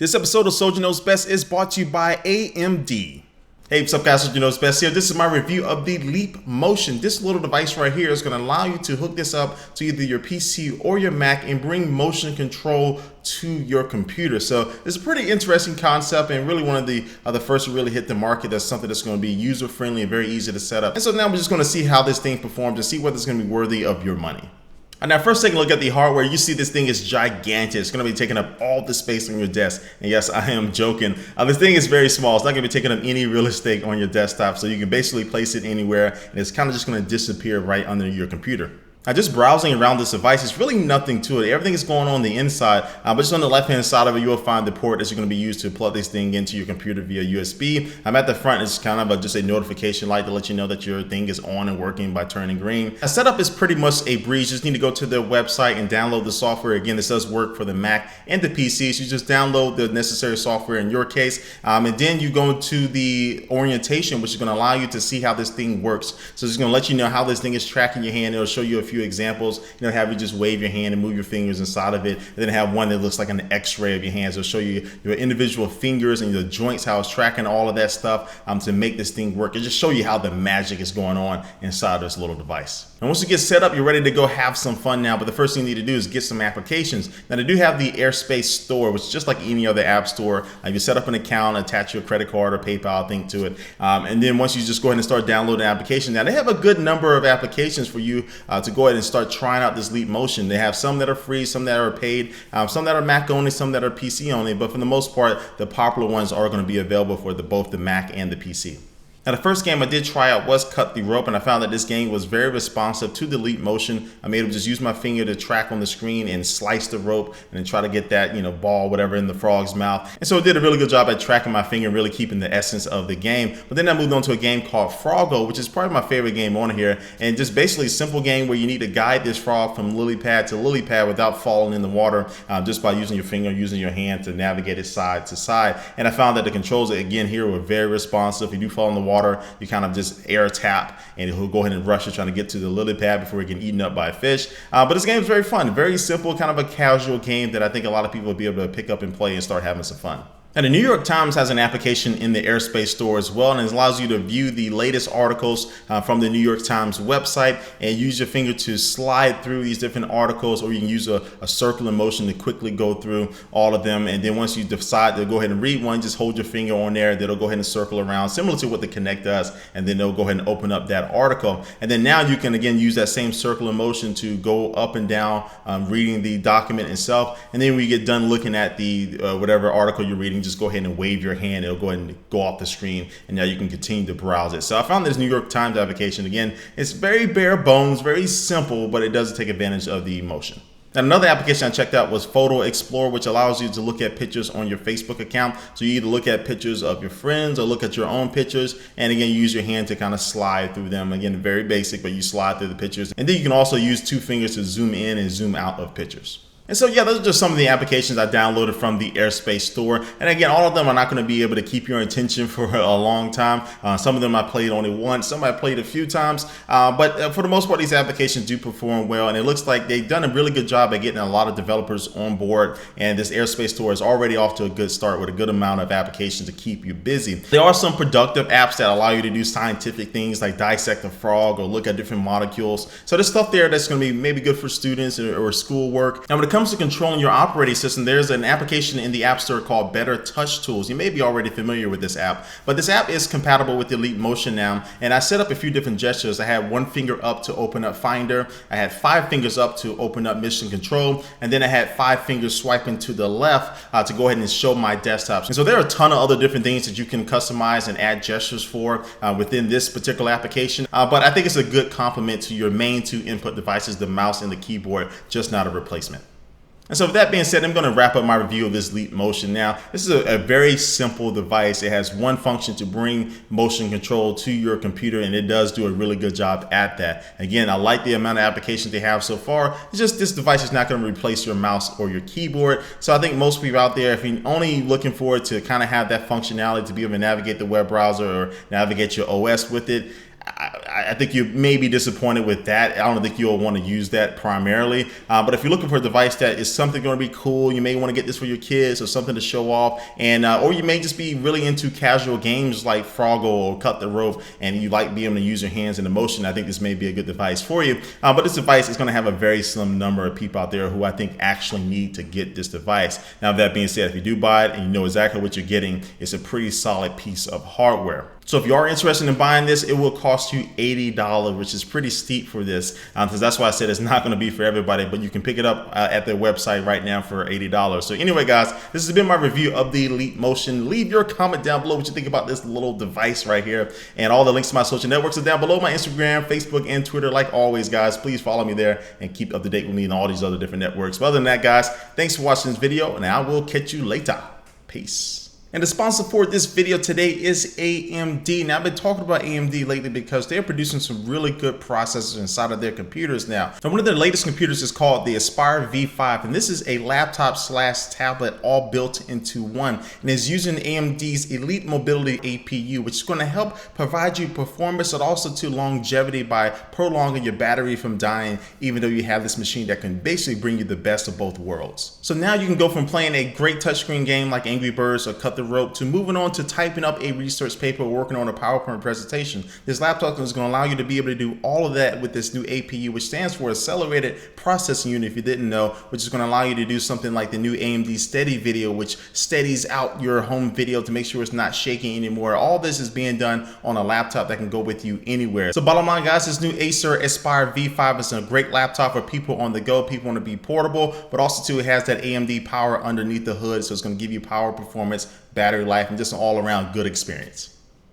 This episode of Soldier Knows Best is brought to you by AMD. Hey, what's up guys, Soldier Knows Best here. This is my review of the Leap Motion. This little device right here is going to allow you to hook this up to either your PC or your Mac and bring motion control to your computer. So it's a pretty interesting concept and really one of the first to really hit the market. That's something that's going to be user friendly and very easy to set up. And so now we're just going to see how this thing performs and see whether it's going to be worthy of your money. And now first taking a look at the hardware, you see this thing is gigantic. It's going to be taking up all the space on your desk. And yes, I am joking. This thing is very small. It's not going to be taking up any real estate on your desktop. So you can basically place it anywhere and it's kind of just going to disappear right under your computer. Now just browsing around this device, it's really nothing to it. Everything is going on the inside, but just on the left-hand side of it, you will find the port that's going to be used to plug this thing into your computer via USB. At the front, it's kind of just a notification light to let you know that your thing is on and working by turning green. The setup is pretty much a breeze. You just need to go to their website and download the software. Again, this does work for the Mac and the PC, so you just download the necessary software in your case, and then you go to the orientation, which is going to allow you to see how this thing works. So it's going to let you know how this thing is tracking your hand. It'll show you a few examples, have you just wave your hand and move your fingers inside of it, and then have one that looks like an x-ray of your hands. It'll show you your individual fingers and your joints, how it's tracking all of that stuff to make this thing work. It'll just show you how the magic is going on inside this little device. And once you get set up, you're ready to go have some fun now, but the first thing you need to do is get some applications. Now they do have the Airspace store, which is just like any other app store. You set up an account, attach your credit card or PayPal thing to it, and then once you just go ahead and start downloading applications. Now they have a good number of applications for you to go ahead and start trying out this Leap Motion. They have some that are free, some that are paid, some that are Mac only, some that are PC only, but for the most part, the popular ones are going to be available for both the Mac and the PC. Now the first game I did try out was Cut the Rope, and I found that this game was very responsive to the Leap Motion. I'm able to just use my finger to track on the screen and slice the rope and then try to get that ball, whatever, in the frog's mouth. And so it did a really good job at tracking my finger and really keeping the essence of the game. But then I moved on to a game called Froggo, which is probably my favorite game on here, and just basically a simple game where you need to guide this frog from lily pad to lily pad without falling in the water, just by using your finger, using your hand to navigate it side to side. And I found that the controls again here were very responsive. If you do fall in the water, you kind of just air tap and he'll go ahead and rush it trying to get to the lily pad before it get eaten up by a fish. But this game is very fun, very simple, kind of a casual game that I think a lot of people will be able to pick up and play and start having some fun. And the New York Times has an application in the Airspace store as well, and it allows you to view the latest articles from the New York Times website and use your finger to slide through these different articles, or you can use a circular motion to quickly go through all of them. And then once you decide to go ahead and read one, just hold your finger on there. That'll go ahead and circle around, similar to what the Connect does, and then they'll go ahead and open up that article. And then now you can again use that same circular motion to go up and down, reading the document itself. And then when you get done looking at the whatever article you're reading, just go ahead and wave your hand. It'll go ahead and go off the screen, and now you can continue to browse it. So I found this New York Times application, again, it's very bare bones, very simple, but it does take advantage of the motion. And another application I checked out was Photo Explorer, which allows you to look at pictures on your Facebook account. So you either look at pictures of your friends or look at your own pictures, and again, use your hand to kind of slide through them. Again, very basic, but you slide through the pictures. And then you can also use two fingers to zoom in and zoom out of pictures. And so yeah, those are just some of the applications I downloaded from the Airspace store. And again, all of them are not going to be able to keep your attention for a long time. Some of them I played only once, some I played a few times. But for the most part, these applications do perform well. And it looks like they've done a really good job at getting a lot of developers on board. And this Airspace store is already off to a good start with a good amount of applications to keep you busy. There are some productive apps that allow you to do scientific things like dissect a frog or look at different molecules. So there's stuff there that's going to be maybe good for students or schoolwork. Now when it comes to controlling your operating system, there's an application in the App Store called Better Touch Tools. You may be already familiar with this app, but this app is compatible with the Leap Motion now. And I set up a few different gestures. I had one finger up to open up Finder. I had 5 fingers up to open up Mission Control. And then I had 5 fingers swiping to the left to go ahead and show my desktops. And so there are a ton of other different things that you can customize and add gestures for within this particular application. But I think it's a good complement to your main 2 input devices, the mouse and the keyboard, just not a replacement. And so with that being said, I'm going to wrap up my review of this Leap Motion. Now, this is a very simple device. It has one function to bring motion control to your computer, and it does do a really good job at that. Again, I like the amount of applications they have so far. It's just this device is not going to replace your mouse or your keyboard. So I think most people out there, if you're only looking for it to kind of have that functionality to be able to navigate the web browser or navigate your OS with it, I think you may be disappointed with that. I don't think you'll want to use that primarily. But if you're looking for a device that is something going to be cool, you may want to get this for your kids or something to show off. And or you may just be really into casual games like Froggle or Cut the Rope, and you like being able to use your hands in the motion. I think this may be a good device for you. But this device is going to have a very slim number of people out there who I think actually need to get this device. Now, that being said, if you do buy it and you know exactly what you're getting, it's a pretty solid piece of hardware. So if you are interested in buying this, it will cost you $80, which is pretty steep for this, because that's why I said it's not going to be for everybody, but you can pick it up at their website right now for $80. So anyway, guys, this has been my review of the Leap Motion. Leave your comment down below what you think about this little device right here, and all the links to my social networks are down below, my Instagram, Facebook, and Twitter. Like always, guys, please follow me there and keep up to date with me and all these other different networks. But other than that, guys, thanks for watching this video, and I will catch you later. Peace. And the sponsor for this video today is AMD. Now, I've been talking about AMD lately because they're producing some really good processors inside of their computers now. And one of their latest computers is called the Aspire V5, and this is a laptop / tablet all built into one, and is using AMD's Elite Mobility APU, which is going to help provide you performance but also to longevity by prolonging your battery from dying, even though you have this machine that can basically bring you the best of both worlds. So now you can go from playing a great touchscreen game like Angry Birds or Cut the Rope to moving on to typing up a research paper or working on a PowerPoint presentation. This laptop is going to allow you to be able to do all of that with this new APU, which stands for Accelerated Processing Unit, if you didn't know, which is going to allow you to do something like the new AMD Steady Video, which steadies out your home video to make sure it's not shaking anymore. All this is being done on a laptop that can go with you anywhere. So bottom line, guys, this new Acer Aspire V5 is a great laptop for people on the go, people want to be portable, but also too, it has that AMD power underneath the hood, so it's going to give you power, performance, battery life, and just an all-around good experience.